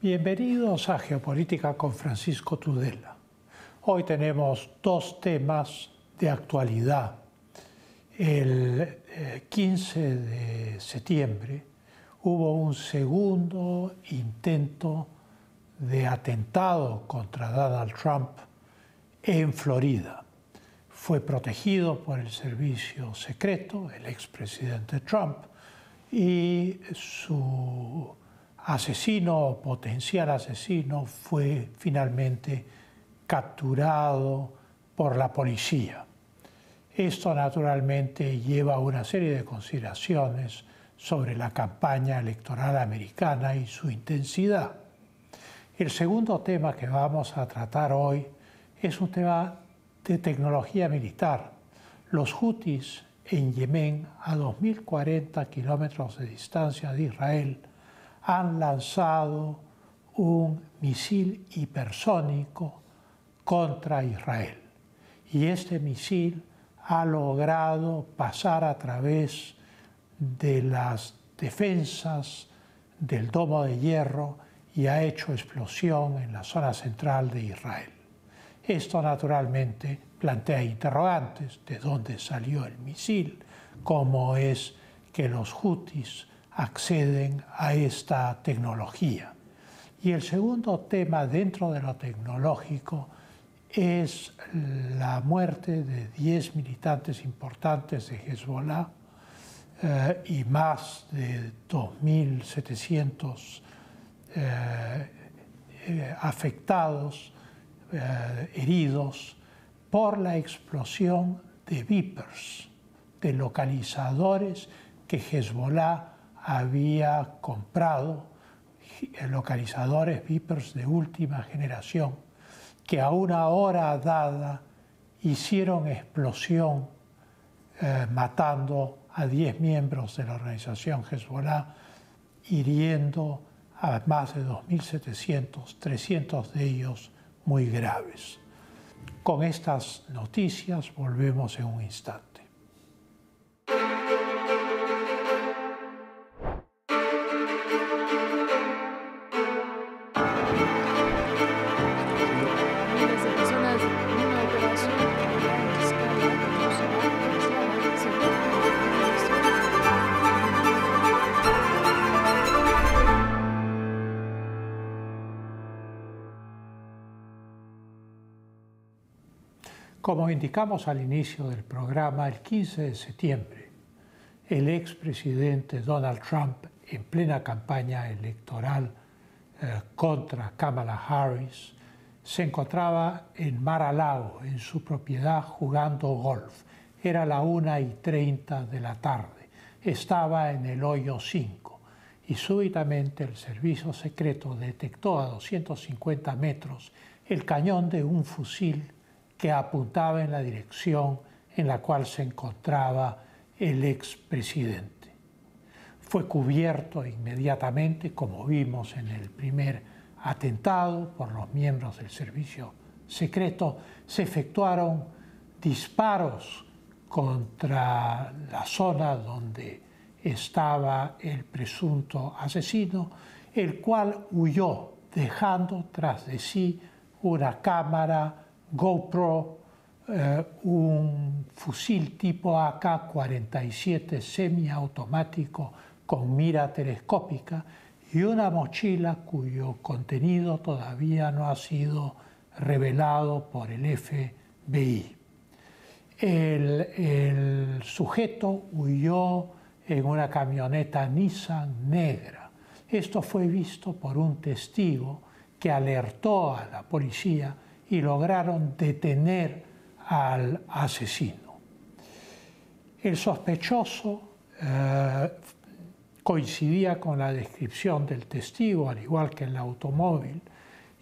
Bienvenidos a Geopolítica con Francisco Tudela. Hoy tenemos dos temas de actualidad. El 15 de septiembre hubo un segundo intento de atentado contra Donald Trump en Florida. Fue protegido por el servicio secreto, el expresidente Trump, y su asesino o potencial asesino fue finalmente capturado por la policía. Esto naturalmente lleva a una serie de consideraciones sobre la campaña electoral americana y su intensidad. El segundo tema que vamos a tratar hoy es un tema de tecnología militar. Los Huthis en Yemen, a 2.040 kilómetros de distancia de Israel, han lanzado un misil hipersónico contra Israel. Y este misil ha logrado pasar a través de las defensas del domo de hierro y ha hecho explosión en la zona central de Israel. Esto naturalmente plantea interrogantes: ¿de dónde salió el misil? ¿Cómo es que los Huthis acceden a esta tecnología? Y el segundo tema dentro de lo tecnológico es la muerte de 10 militantes importantes de Hezbollah y más de 2.700 afectados, heridos, por la explosión de Vipers, de localizadores que Hezbollah había comprado, localizadores Vipers de última generación, que a una hora dada hicieron explosión, matando a 10 miembros de la organización Hezbollah, hiriendo a más de 2.700, 300 de ellos muy graves. Con estas noticias volvemos en un instante. Como indicamos al inicio del programa, el 15 de septiembre, el expresidente Donald Trump, en plena campaña electoral contra Kamala Harris, se encontraba en Mar-a-Lago, en su propiedad, jugando golf. Era la 1:30 de la tarde. Estaba en el hoyo 5 y súbitamente el servicio secreto detectó a 250 metros el cañón de un fusil que apuntaba en la dirección en la cual se encontraba el expresidente. Fue cubierto inmediatamente, como vimos en el primer atentado, por los miembros del servicio secreto. Se efectuaron disparos contra la zona donde estaba el presunto asesino, el cual huyó, dejando tras de sí una cámara GoPro, un fusil tipo AK-47 semiautomático con mira telescópica y una mochila cuyo contenido todavía no ha sido revelado por el FBI. El sujeto huyó en una camioneta Nissan negra. Esto fue visto por un testigo que alertó a la policía y lograron detener al asesino. El sospechoso coincidía con la descripción del testigo, al igual que el automóvil,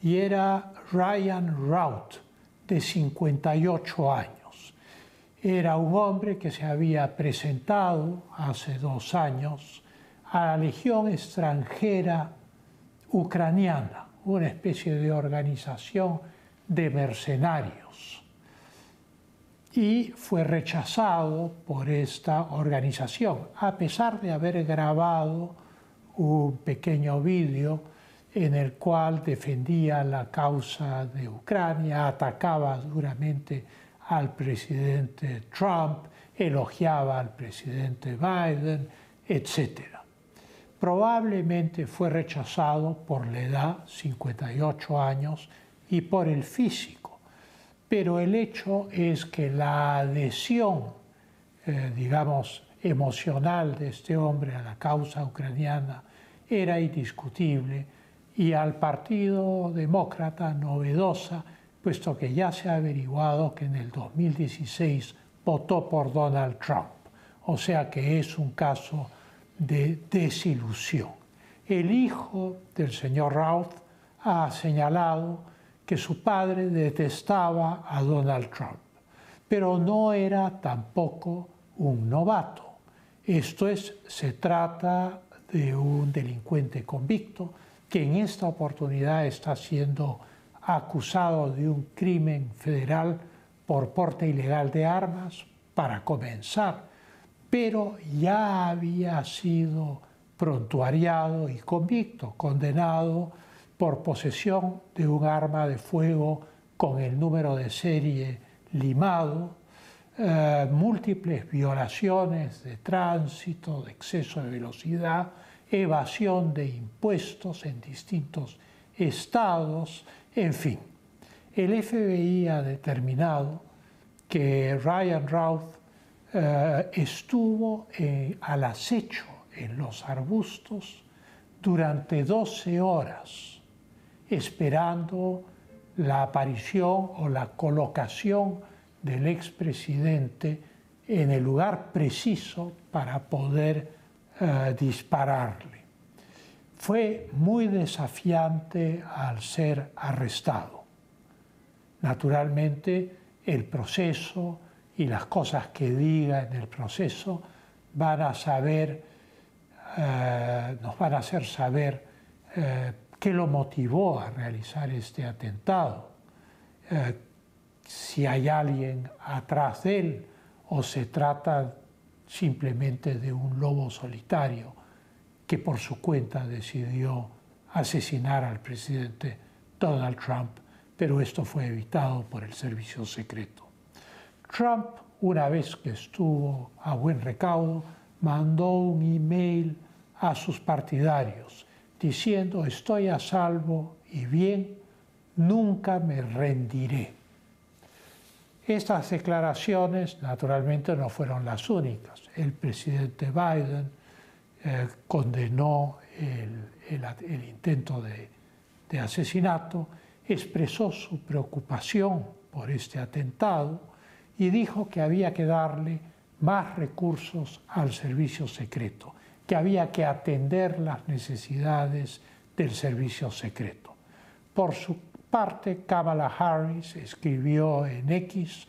y era Ryan Routh, de 58 años. Era un hombre que se había presentado hace 2 años a la Legión Extranjera Ucraniana, una especie de organización de mercenarios, y fue rechazado por esta organización, a pesar de haber grabado un pequeño vídeo en el cual defendía la causa de Ucrania, atacaba duramente al presidente Trump, elogiaba al presidente Biden, etc. Probablemente fue rechazado por la edad, 58 años, y por el físico. Pero el hecho es que la adhesión, digamos, emocional de este hombre a la causa ucraniana era indiscutible, y al Partido Demócrata novedosa, puesto que ya se ha averiguado que en el 2016 votó por Donald Trump. O sea que es un caso de desilusión. El hijo del señor Routh ha señalado que su padre detestaba a Donald Trump, pero no era tampoco un novato. Esto es, se trata de un delincuente convicto que en esta oportunidad está siendo acusado de un crimen federal por porte ilegal de armas, para comenzar, pero ya había sido prontuariado y convicto, condenado por posesión de un arma de fuego con el número de serie limado, múltiples violaciones de tránsito, de exceso de velocidad, evasión de impuestos en distintos estados, en fin. El FBI ha determinado que Ryan Routh estuvo al acecho en los arbustos durante 12 horas, esperando la aparición o la colocación del expresidente en el lugar preciso para poder dispararle. Fue muy desafiante al ser arrestado. Naturalmente, el proceso y las cosas que diga en el proceso van a saber, nos van a hacer saber qué lo motivó a realizar este atentado, si hay alguien atrás de él o se trata simplemente de un lobo solitario que por su cuenta decidió asesinar al presidente Donald Trump, pero esto fue evitado por el servicio secreto. Trump, una vez que estuvo a buen recaudo, mandó un email a sus partidarios diciendo: estoy a salvo y bien, nunca me rendiré. Estas declaraciones naturalmente no fueron las únicas. El presidente Biden condenó el intento de asesinato, expresó su preocupación por este atentado y dijo que había que darle más recursos al servicio secreto, que había que atender las necesidades del servicio secreto. Por su parte, Kamala Harris escribió en X: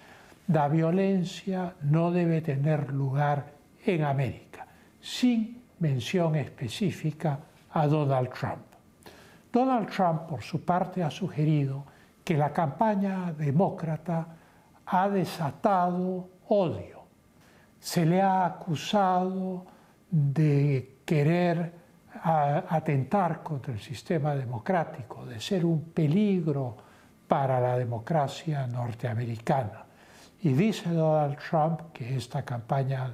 la violencia no debe tener lugar en América, sin mención específica a Donald Trump. Donald Trump, por su parte, ha sugerido que la campaña demócrata ha desatado odio. Se le ha acusado de querer atentar contra el sistema democrático, de ser un peligro para la democracia norteamericana. Y dice Donald Trump que esta campaña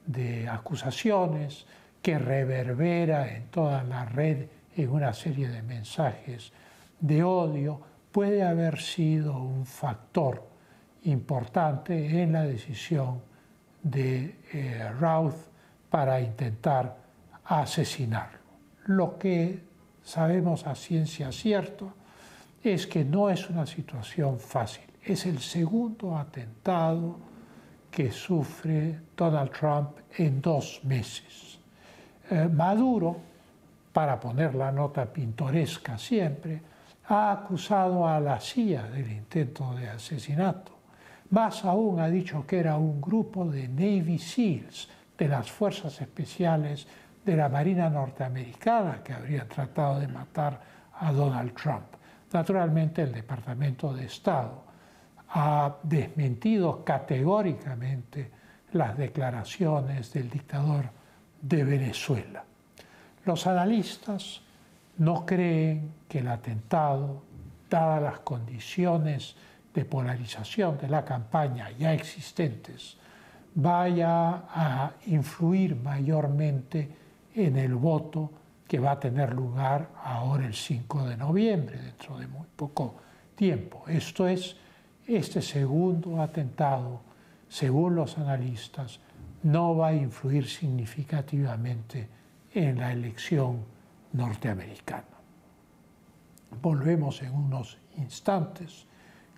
de acusaciones, que reverbera en toda la red en una serie de mensajes de odio, puede haber sido un factor importante en la decisión de Routh para intentar asesinarlo. Lo que sabemos a ciencia cierta es que no es una situación fácil. Es el segundo atentado que sufre Donald Trump en 2 meses. Maduro, para poner la nota pintoresca siempre, ha acusado a la CIA del intento de asesinato. Más aún ha dicho que era un grupo de Navy SEALs, de las fuerzas especiales de la Marina norteamericana, que habrían tratado de matar a Donald Trump. Naturalmente, el Departamento de Estado ha desmentido categóricamente las declaraciones del dictador de Venezuela. Los analistas no creen que el atentado, dadas las condiciones de polarización de la campaña ya existentes, vaya a influir mayormente en el voto que va a tener lugar ahora el 5 de noviembre, dentro de muy poco tiempo. Esto es, este segundo atentado, según los analistas, no va a influir significativamente en la elección norteamericana. Volvemos en unos instantes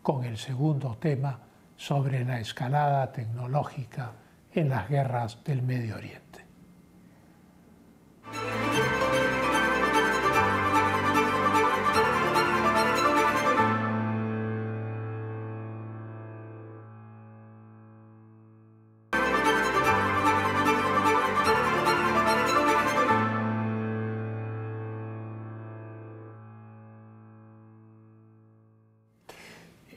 con el segundo tema sobre la escalada tecnológica en las guerras del Medio Oriente.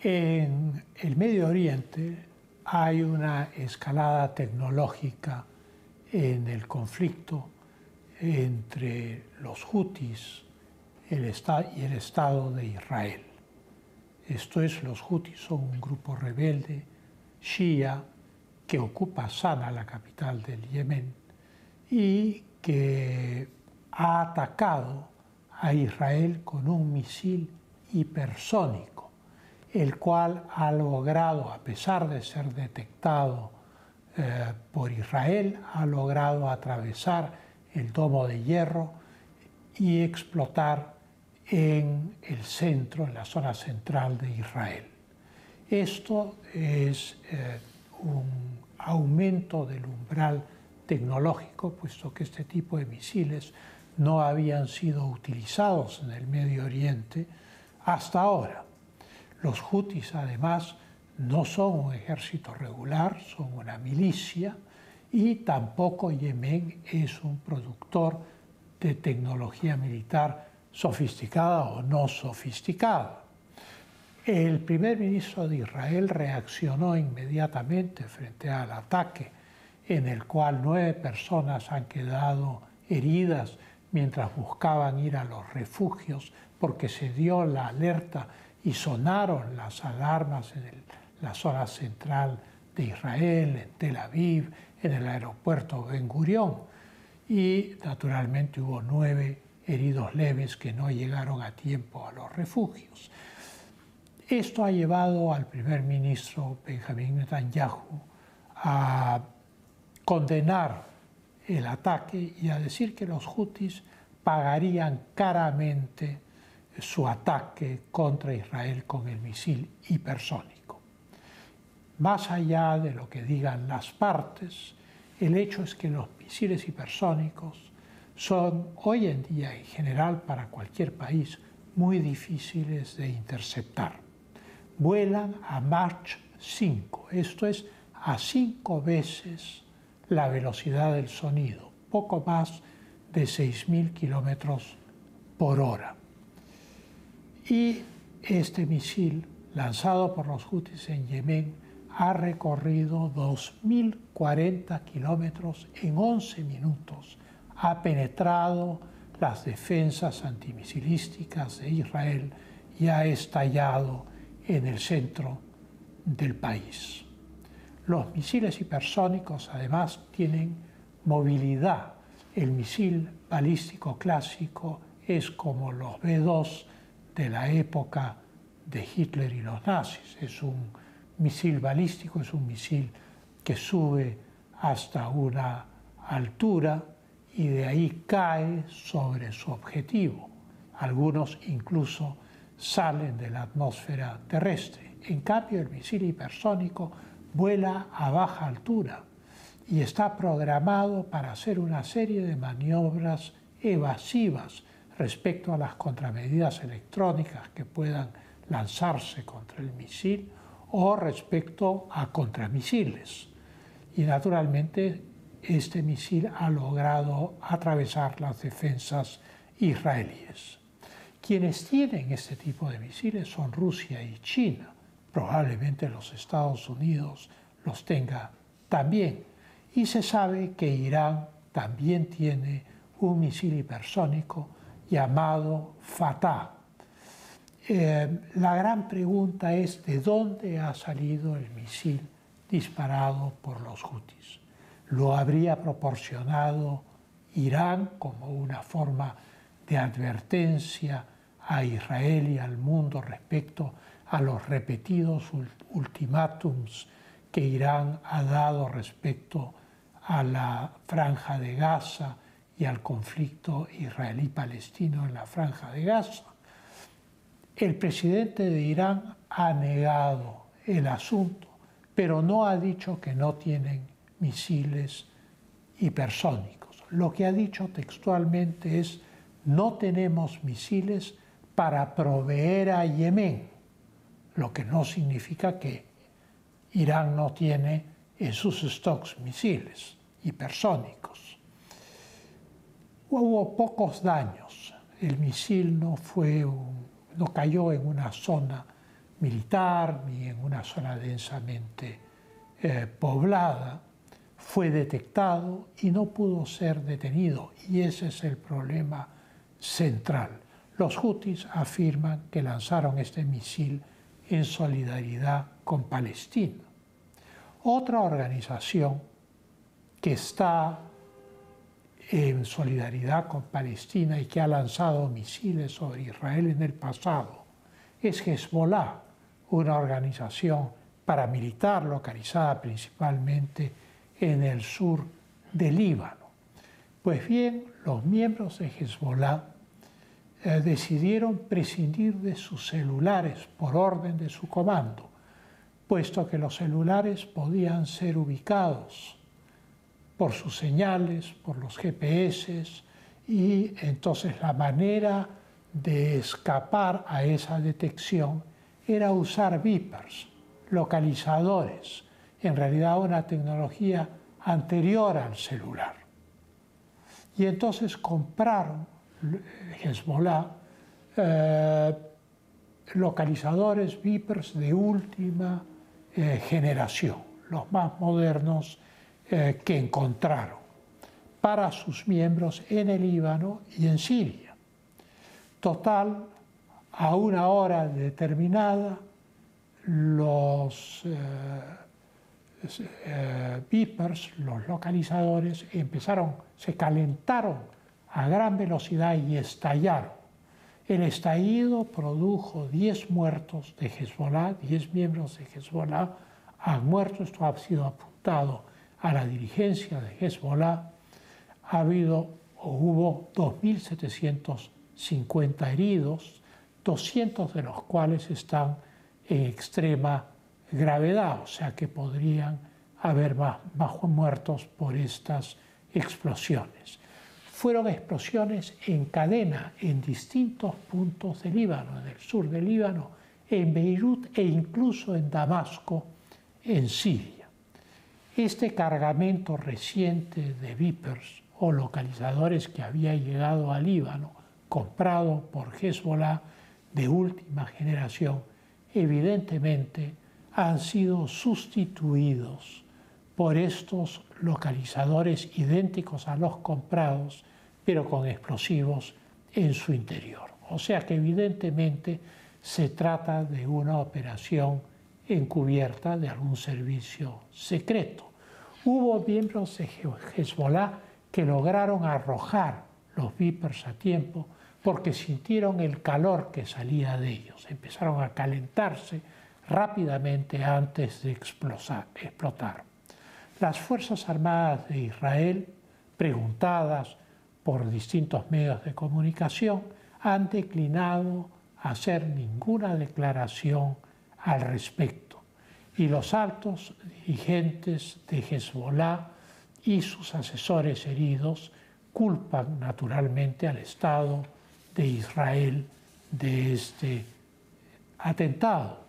En el Medio Oriente hay una escalada tecnológica en el conflicto entre los hutis y el Estado de Israel. Esto es, los hutis son un grupo rebelde shia que ocupa Sanaa, la capital del Yemen, y que ha atacado a Israel con un misil hipersónico, el cual ha logrado, a pesar de ser detectado por Israel, ha logrado atravesar el domo de hierro y explotar en el centro, en la zona central de Israel. Esto es un aumento del umbral tecnológico, puesto que este tipo de misiles no habían sido utilizados en el Medio Oriente hasta ahora. Los hutis, además, no son un ejército regular, son una milicia, y tampoco Yemen es un productor de tecnología militar sofisticada o no sofisticada. El primer ministro de Israel reaccionó inmediatamente frente al ataque, en el cual 9 personas han quedado heridas mientras buscaban ir a los refugios, porque se dio la alerta y sonaron las alarmas en la zona central de Israel, en Tel Aviv, en el aeropuerto Ben Gurión. Y naturalmente hubo 9 heridos leves que no llegaron a tiempo a los refugios. Esto ha llevado al primer ministro Benjamin Netanyahu a condenar el ataque y a decir que los hutis pagarían caramente su ataque contra Israel con el misil hipersónico. Más allá de lo que digan las partes, el hecho es que los misiles hipersónicos son hoy en día, en general para cualquier país, muy difíciles de interceptar. Vuelan a Mach 5, esto es, a 5 veces la velocidad del sonido, poco más de 6.000 kilómetros por hora. Y este misil, lanzado por los hutis en Yemen, ha recorrido 2.040 kilómetros en 11 minutos. Ha penetrado las defensas antimisilísticas de Israel y ha estallado en el centro del país. Los misiles hipersónicos, además, tienen movilidad. El misil balístico clásico es como los B-2 de la época de Hitler y los nazis. Es un misil balístico, es un misil que sube hasta una altura y de ahí cae sobre su objetivo. Algunos incluso salen de la atmósfera terrestre. En cambio, el misil hipersónico vuela a baja altura y está programado para hacer una serie de maniobras evasivas respecto a las contramedidas electrónicas que puedan lanzarse contra el misil o respecto a contramisiles. Y naturalmente este misil ha logrado atravesar las defensas israelíes. Quienes tienen este tipo de misiles son Rusia y China. Probablemente los Estados Unidos los tenga también. Y se sabe que Irán también tiene un misil hipersónico llamado Fatah. La gran pregunta es de dónde ha salido el misil disparado por los hutis. ¿Lo habría proporcionado Irán como una forma de advertencia a Israel y al mundo respecto a los repetidos ultimátums que Irán ha dado respecto a la Franja de Gaza y al conflicto israelí-palestino en la Franja de Gaza? El presidente de Irán ha negado el asunto, pero no ha dicho que no tienen misiles hipersónicos. Lo que ha dicho textualmente es: no tenemos misiles para proveer a Yemen, lo que no significa que Irán no tiene en sus stocks misiles hipersónicos. Hubo pocos daños. El misil no cayó en una zona militar ni en una zona densamente poblada. Fue detectado y no pudo ser detenido, y ese es el problema central. Los hutis afirman que lanzaron este misil en solidaridad con Palestina. Otra organización que está en solidaridad con Palestina y que ha lanzado misiles sobre Israel en el pasado es Hezbollah, una organización paramilitar localizada principalmente en el sur del Líbano. Pues bien, los miembros de Hezbollah decidieron prescindir de sus celulares por orden de su comando, puesto que los celulares podían ser ubicados por sus señales, por los GPS, y entonces la manera de escapar a esa detección era usar beepers, localizadores, en realidad una tecnología anterior al celular. Y entonces compraron Hezbollah localizadores beepers de última generación, los más modernos que encontraron, para sus miembros en el Líbano y en Siria. Total, a una hora determinada, los beepers, los localizadores, se calentaron a gran velocidad y estallaron. El estallido produjo 10 muertos de Hezbollah, 10 miembros de Hezbollah han muerto. Esto ha sido apuntado a la dirigencia de Hezbollah. Hubo 2.750 heridos, 200 de los cuales están en extrema gravedad, o sea que podrían haber más muertos por estas explosiones. Fueron explosiones en cadena en distintos puntos del Líbano, en el sur del Líbano, en Beirut e incluso en Damasco, en Siria. Este cargamento reciente de beepers o localizadores que había llegado al Líbano, comprado por Hezbollah de última generación, evidentemente han sido sustituidos por estos localizadores idénticos a los comprados, pero con explosivos en su interior. O sea que evidentemente se trata de una operación encubierta de algún servicio secreto. Hubo miembros de Hezbollah que lograron arrojar los beepers a tiempo porque sintieron el calor que salía de ellos. Empezaron a calentarse rápidamente antes de explotar. Las Fuerzas Armadas de Israel, preguntadas por distintos medios de comunicación, han declinado hacer ninguna declaración al respecto. Y los altos dirigentes de Hezbollah y sus asesores heridos culpan naturalmente al Estado de Israel de este atentado.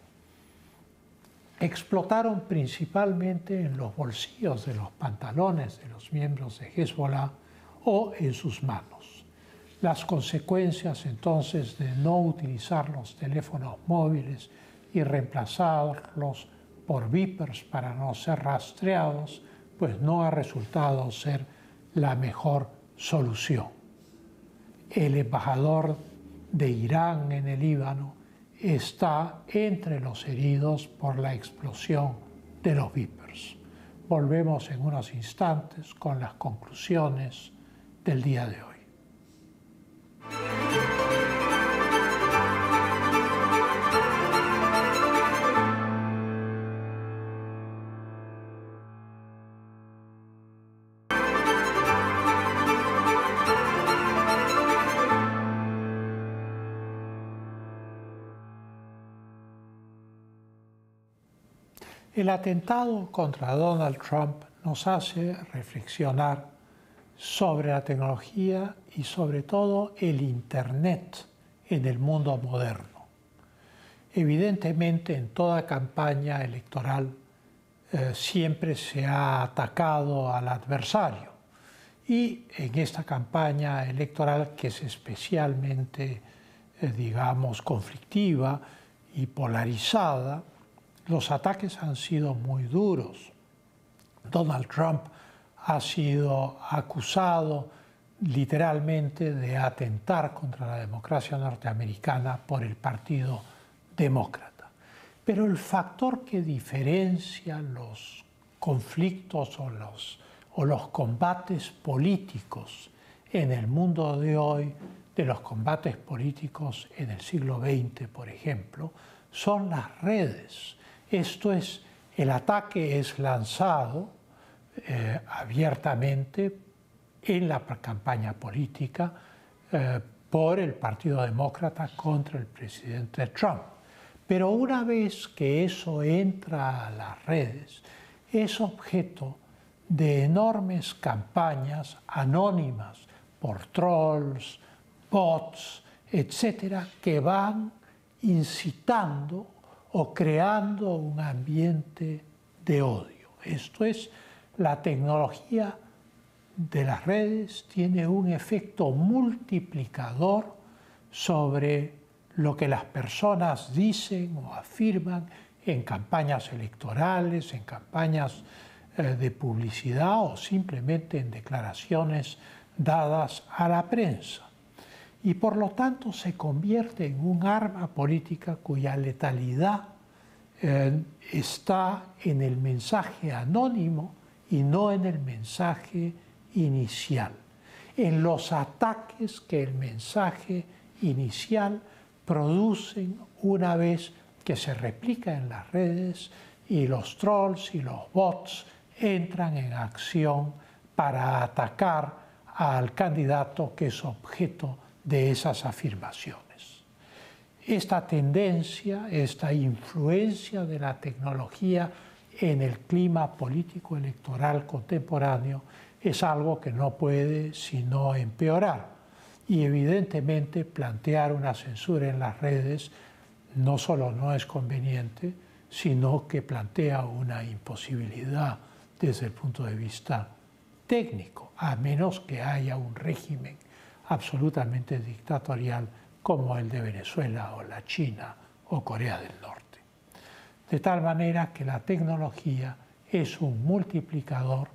Explotaron principalmente en los bolsillos de los pantalones de los miembros de Hezbollah o en sus manos. Las consecuencias entonces de no utilizar los teléfonos móviles y reemplazarlos por beepers para no ser rastreados, pues no ha resultado ser la mejor solución. el embajador de Irán en el Líbano está entre los heridos por la explosión de los Vipers. Volvemos en unos instantes con las conclusiones del día de hoy. El atentado contra Donald Trump nos hace reflexionar sobre la tecnología y sobre todo el Internet en el mundo moderno. Evidentemente, en toda campaña electoral siempre se ha atacado al adversario y en esta campaña electoral, que es especialmente, digamos, conflictiva y polarizada, los ataques han sido muy duros. Donald Trump ha sido acusado literalmente de atentar contra la democracia norteamericana por el Partido Demócrata. Pero el factor que diferencia los conflictos o los combates políticos en el mundo de hoy de los combates políticos en el siglo XX, por ejemplo, son las redes. Esto es, el ataque es lanzado abiertamente en la campaña política por el Partido Demócrata contra el presidente Trump. Pero una vez que eso entra a las redes, es objeto de enormes campañas anónimas por trolls, bots, etcétera, que van incitando o creando un ambiente de odio. Esto es, la tecnología de las redes tiene un efecto multiplicador sobre lo que las personas dicen o afirman en campañas electorales, en campañas de publicidad o simplemente en declaraciones dadas a la prensa. Y por lo tanto se convierte en un arma política cuya letalidad está en el mensaje anónimo y no en el mensaje inicial, en los ataques que el mensaje inicial producen una vez que se replica en las redes y los trolls y los bots entran en acción para atacar al candidato que es objeto de esas afirmaciones. Esta tendencia, esta influencia de la tecnología en el clima político electoral contemporáneo es algo que no puede sino empeorar. Y evidentemente plantear una censura en las redes no solo no es conveniente, sino que plantea una imposibilidad desde el punto de vista técnico, a menos que haya un régimen absolutamente dictatorial como el de Venezuela o la China o Corea del Norte. De tal manera que la tecnología es un multiplicador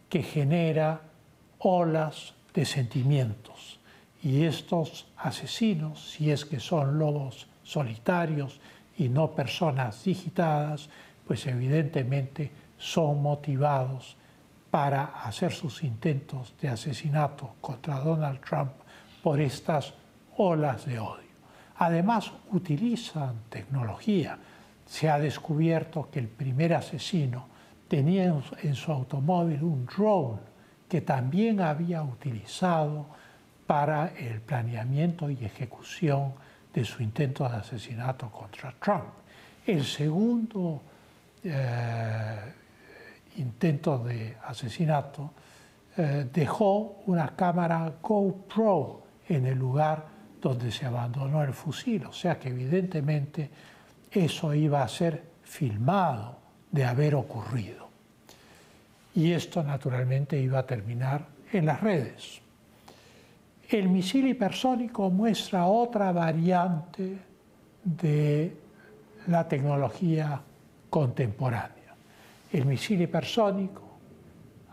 que genera olas de sentimientos. Y estos asesinos, si es que son lobos solitarios y no personas digitadas, pues evidentemente son motivados para hacer sus intentos de asesinato contra Donald Trump por estas olas de odio. Además, utilizan tecnología. Se ha descubierto que el primer asesino tenía en su automóvil un drone que también había utilizado para el planeamiento y ejecución de su intento de asesinato contra Trump. El segundo intento de asesinato dejó una cámara GoPro en el lugar donde se abandonó el fusil, o sea que evidentemente eso iba a ser filmado de haber ocurrido. Y esto naturalmente iba a terminar en las redes. El misil hipersónico muestra otra variante de la tecnología contemporánea. El misil hipersónico,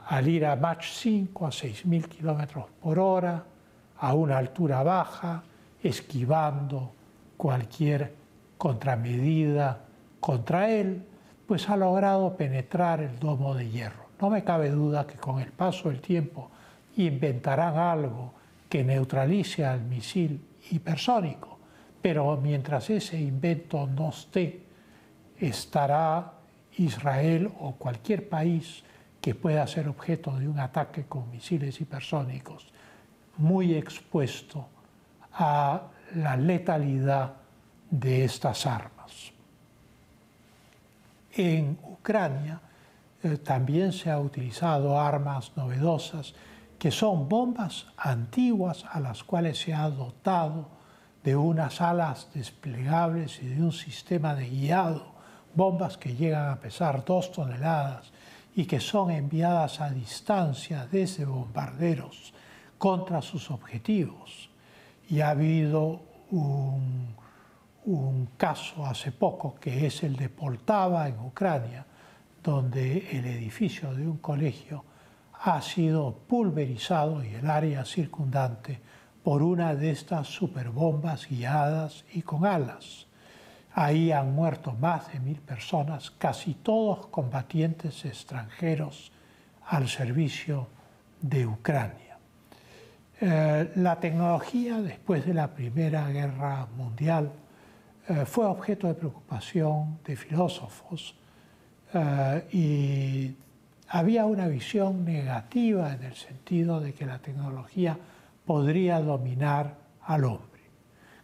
al ir a Mach 5, a 6.000 kilómetros por hora, a una altura baja, esquivando cualquier contramedida contra él, pues ha logrado penetrar el domo de hierro. No me cabe duda que con el paso del tiempo inventarán algo que neutralice al misil hipersónico, pero mientras ese invento no esté, estará Israel o cualquier país que pueda ser objeto de un ataque con misiles hipersónicos muy expuesto a la letalidad de estas armas. En Ucrania también se han utilizado armas novedosas que son bombas antiguas a las cuales se ha dotado de unas alas desplegables y de un sistema de guiado, bombas que llegan a pesar 2 toneladas y que son enviadas a distancia desde bombarderos contra sus objetivos. Y ha habido un caso hace poco, que es el de Poltava, en Ucrania, donde el edificio de un colegio ha sido pulverizado y el área circundante por una de estas superbombas guiadas y con alas. Ahí han muerto más de 1000 personas, casi todos combatientes extranjeros al servicio de Ucrania. La tecnología, después de la Primera Guerra Mundial, fue objeto de preocupación de filósofos y había una visión negativa en el sentido de que la tecnología podría dominar al hombre.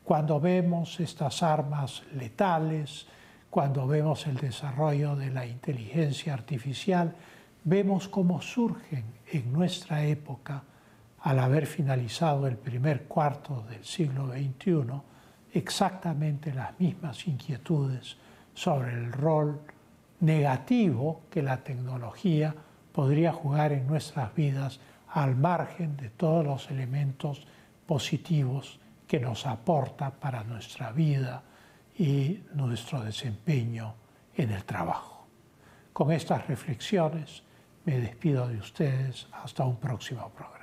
Cuando vemos estas armas letales, cuando vemos el desarrollo de la inteligencia artificial, vemos cómo surgen en nuestra época, al haber finalizado el primer cuarto del siglo XXI, exactamente las mismas inquietudes sobre el rol negativo que la tecnología podría jugar en nuestras vidas al margen de todos los elementos positivos que nos aporta para nuestra vida y nuestro desempeño en el trabajo. Con estas reflexiones me despido de ustedes hasta un próximo programa.